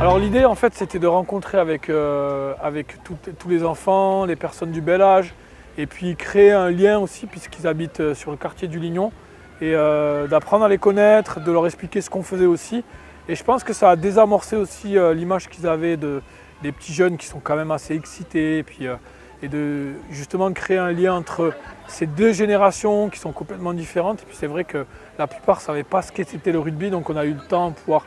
Alors l'idée en fait c'était de rencontrer avec tous les enfants, les personnes du bel âge et puis créer un lien aussi puisqu'ils habitent sur le quartier du Lignon et d'apprendre à les connaître, de leur expliquer ce qu'on faisait aussi. Et je pense que ça a désamorcé aussi l'image qu'ils avaient des petits jeunes qui sont quand même assez excités et de justement créer un lien entre ces deux générations qui sont complètement différentes. Et puis c'est vrai que la plupart ne savaient pas ce qu'était le rugby, donc on a eu le temps de pouvoir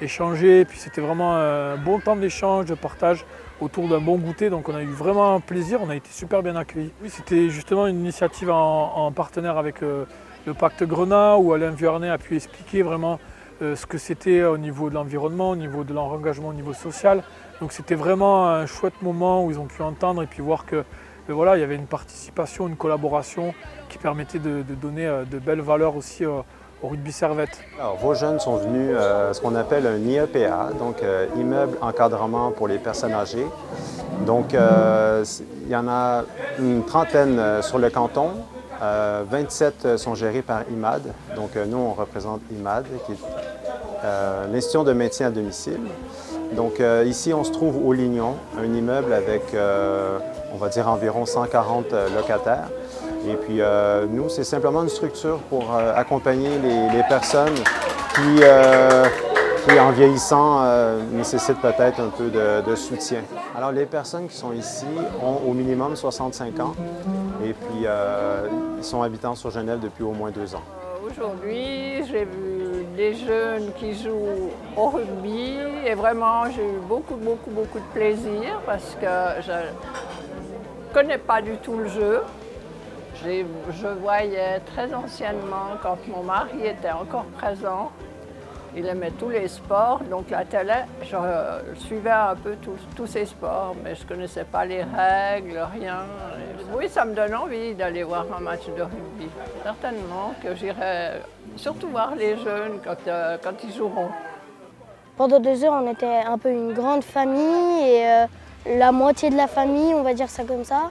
échanger. Et puis c'était vraiment un bon temps d'échange, de partage autour d'un bon goûter. Donc on a eu vraiment un plaisir, on a été super bien accueillis. Oui, c'était justement une initiative en partenaire avec le Pacte Grenat où Alain Vuarnet a pu expliquer vraiment ce que c'était au niveau de l'environnement, au niveau de leur engagement au niveau social. Donc c'était vraiment un chouette moment où ils ont pu entendre et puis voir que voilà, il y avait une participation, une collaboration qui permettait de donner de belles valeurs aussi au rugby Servette. Alors, vos jeunes sont venus à ce qu'on appelle un IEPA, donc immeuble encadrement pour les personnes âgées. Donc il y en a une trentaine sur le canton. 27 sont gérés par IMAD. Donc nous, on représente IMAD, qui est l'institution de maintien à domicile. Donc ici, on se trouve au Lignon, un immeuble avec, on va dire, environ 140 locataires. Et puis nous, c'est simplement une structure pour accompagner les personnes qui en vieillissant, nécessitent peut-être un peu de soutien. Alors les personnes qui sont ici ont au minimum 65 ans et puis ils sont habitants sur Genève depuis au moins 2 ans. Aujourd'hui, j'ai vu des jeunes qui jouent au rugby et vraiment j'ai eu beaucoup de plaisir parce que je ne connais pas du tout le jeu. Je voyais très anciennement, quand mon mari était encore présent, il aimait tous les sports, donc la télé, je suivais un peu tous ces sports, mais je ne connaissais pas les règles, rien. Oui, ça me donne envie d'aller voir un match de rugby. Certainement que j'irai surtout voir les jeunes quand ils joueront. Pendant 2 heures, on était un peu une grande famille et la moitié de la famille, on va dire ça comme ça,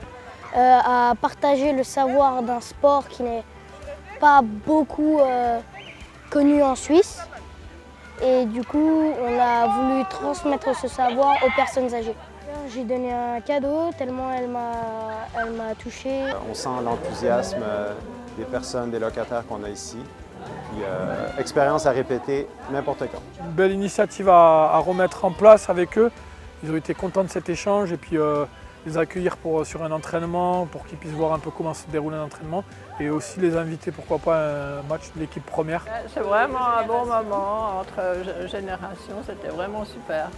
à partager le savoir d'un sport qui n'est pas beaucoup connu en Suisse. Et du coup, on a voulu transmettre ce savoir aux personnes âgées. J'ai donné un cadeau tellement elle m'a touchée. On sent l'enthousiasme des personnes, des locataires qu'on a ici. Puis expérience à répéter n'importe quand. Une belle initiative à remettre en place avec eux. Ils ont été contents de cet échange et puis les accueillir sur un entraînement pour qu'ils puissent voir un peu comment se déroule un entraînement et aussi les inviter, pourquoi pas, à un match de l'équipe première. C'est vraiment un bon moment entre générations, c'était vraiment super.